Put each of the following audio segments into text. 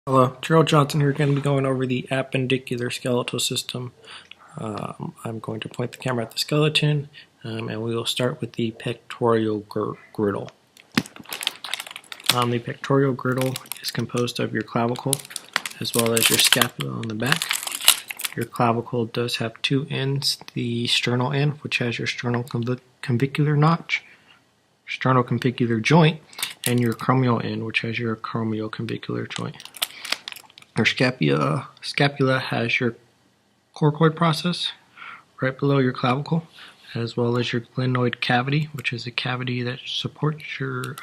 Hello, Gerald Johnson here, going to be going over the appendicular skeletal system. I'm going to point the camera at the skeleton, and we will start with the pectoral girdle. The pectoral girdle is composed of your clavicle as well as your scapula on the back. Your clavicle does have two ends, the sternal end, which has your sternoclavicular notch, sternoclavicular joint, and your acromial end, which has your acromioclavicular joint. Your scapula has your coracoid process right below your clavicle, as well as your glenoid cavity, which is a cavity that supports your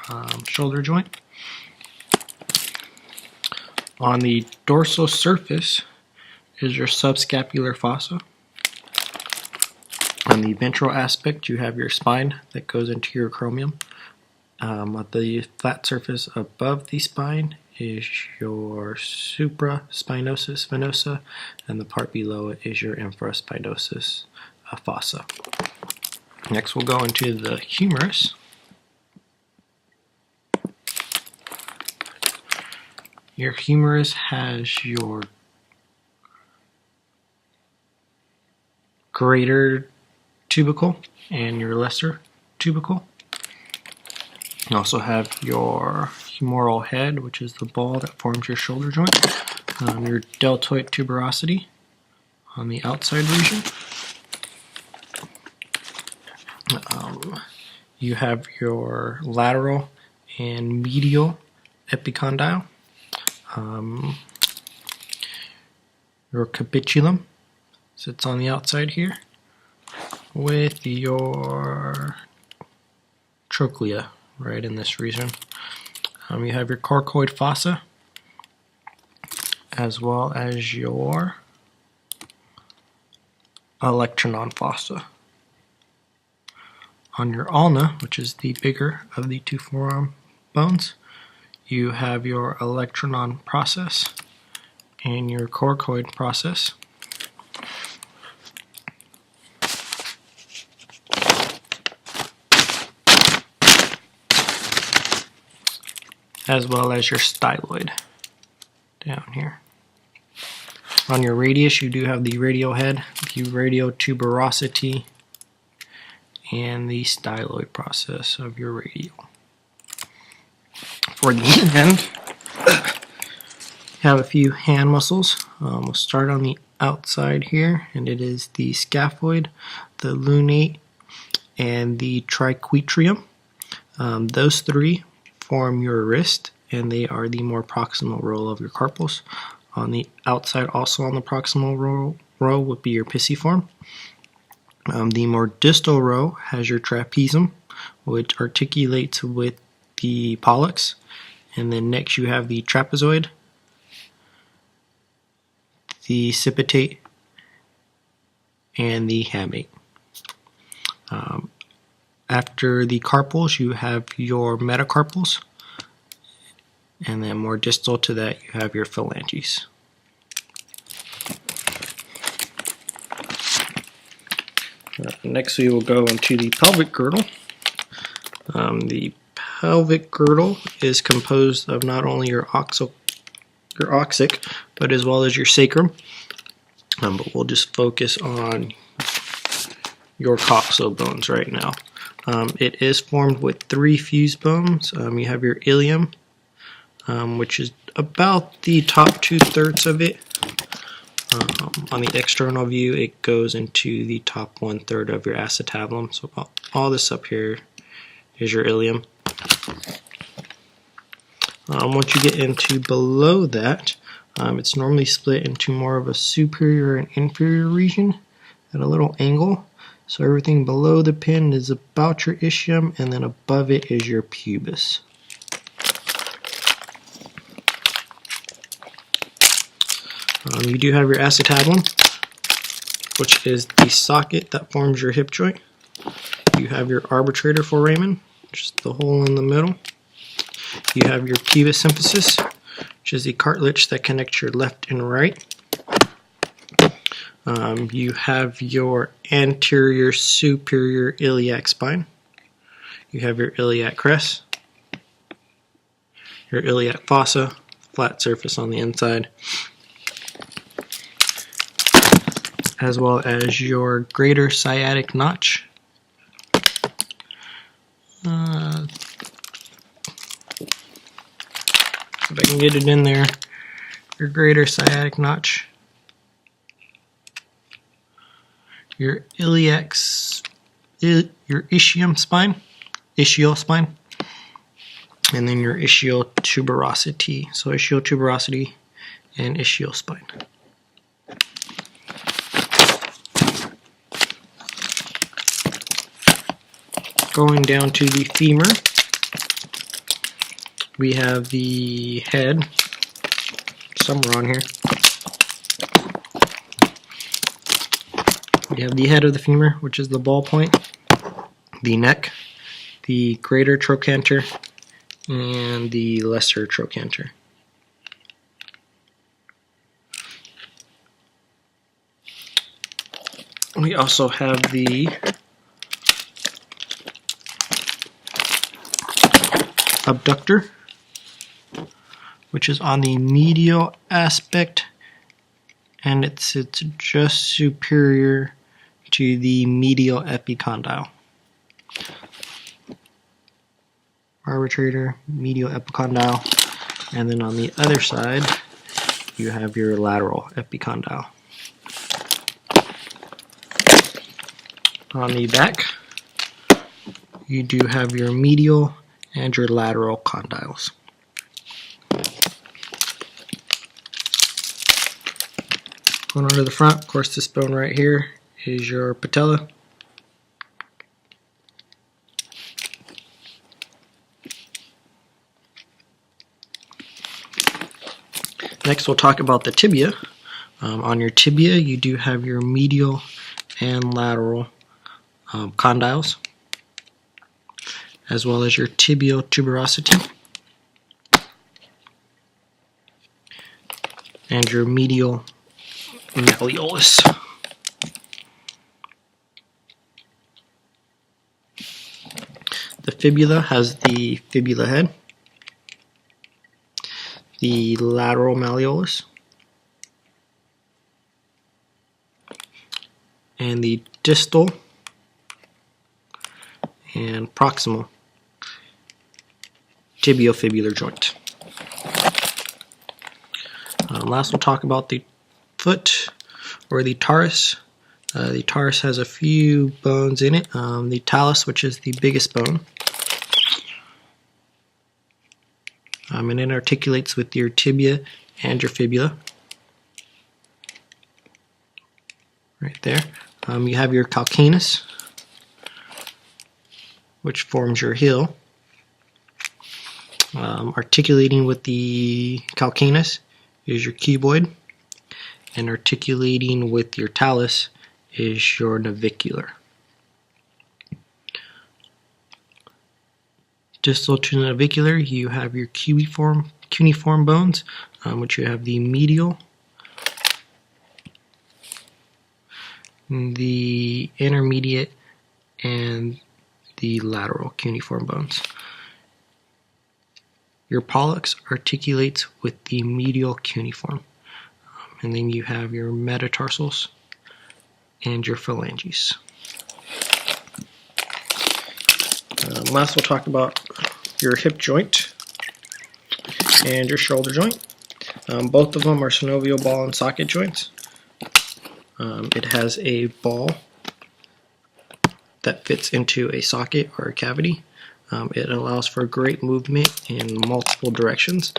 shoulder joint. On the dorsal surface is your subscapular fossa. On the ventral aspect, you have your spine that goes into your acromion. On the flat surface above the spine is your supraspinosus venosa, and the part below it is your infraspinosus fossa. Next we'll go into the humerus. Your humerus has your greater tubercle and your lesser tubercle. You also have your humeral head, which is the ball that forms your shoulder joint, your deltoid tuberosity on the outside region. You have your lateral and medial epicondyle, your capitulum sits on the outside here, with your trochlea right in this region. You have your coracoid fossa, as well as your olecranon fossa. On your ulna, which is the bigger of the two forearm bones, you have your olecranon process and your coracoid process. As well as your styloid down here. On your radius, you do have the radial head, the radiotuberosity, and the styloid process of your radial. For the end, you have a few hand muscles. We'll start on the outside here, and it is the scaphoid, the lunate, and the triquetrum. Those three form your wrist, and they are the more proximal row of your carpals. On the outside, also on the proximal row would be your pisiform. The more distal row has your trapezium, which articulates with the pollex, and then next you have the trapezoid, the cipitate, and the hamate. After the carpals, you have your metacarpals, and then more distal to that, you have your phalanges. Next, we will go into the pelvic girdle. The pelvic girdle is composed of not only your oxic, but as well as your sacrum. But we'll just focus on your coxal bones right now. It is formed with three fused bones. You have your ilium, which is about the top 2/3 of it. On the external view, it goes into the top 1/3 of your acetabulum. So all this up here is your ilium. Once you get into below that, it's normally split into more of a superior and inferior region at a little angle. So everything below the pin is about your ischium, and then above it is your pubis. You do have your acetabulum, which is the socket that forms your hip joint. You have your arbitrator foramen, which is the hole in the middle. You have your pubis symphysis, which is the cartilage that connects your left and right. You have your anterior superior iliac spine. You have your iliac crest, your iliac fossa, flat surface on the inside, as well as your greater sciatic notch. If I can get it in there, your greater sciatic notch, your ischial spine, and then your ischial tuberosity. So ischial tuberosity and ischial spine. Going down to the femur, we have the head, somewhere on here. We have the head of the femur, which is the ball point, the neck, the greater trochanter, and the lesser trochanter. We also have the abductor, which is on the medial aspect, and it sits just superior to the medial epicondyle. Arbitrator, medial epicondyle, and then on the other side you have your lateral epicondyle. On the back you do have your medial and your lateral condyles. Going on to the front, of course this bone right here is your patella. Next we'll talk about the tibia. On your tibia you do have your medial and lateral condyles, as well as your tibial tuberosity and your medial malleolus. The fibula has the fibula head, the lateral malleolus, and the distal and proximal tibiofibular joint. Last we'll talk about the foot, or the tarsus. The tarsus has a few bones in it. The talus, which is the biggest bone, and it articulates with your tibia and your fibula. Right there. You have your calcaneus, which forms your heel. Articulating with the calcaneus is your cuboid, and articulating with your talus is your navicular. Distal to navicular, you have your cuneiform bones, which you have the medial, the intermediate, and the lateral cuneiform bones. Your pollex articulates with the medial cuneiform, and then you have your metatarsals and your phalanges. Last we'll talk about your hip joint and your shoulder joint. Both of them are synovial ball and socket joints. It has a ball that fits into a socket or a cavity. It allows for great movement in multiple directions.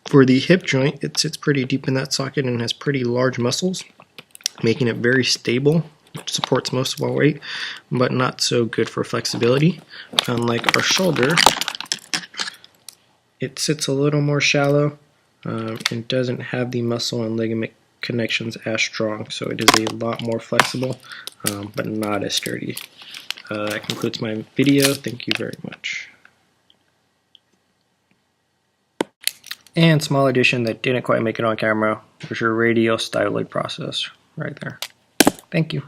For the hip joint, it sits pretty deep in that socket and has pretty large muscles, making it very stable, which supports most of our weight, but not so good for flexibility. Unlike our shoulder, it sits a little more shallow and doesn't have the muscle and ligament connections as strong, so it is a lot more flexible, but not as sturdy. That concludes my video. Thank you very much. And small addition that didn't quite make it on camera was your radial styloid process right there. Thank you.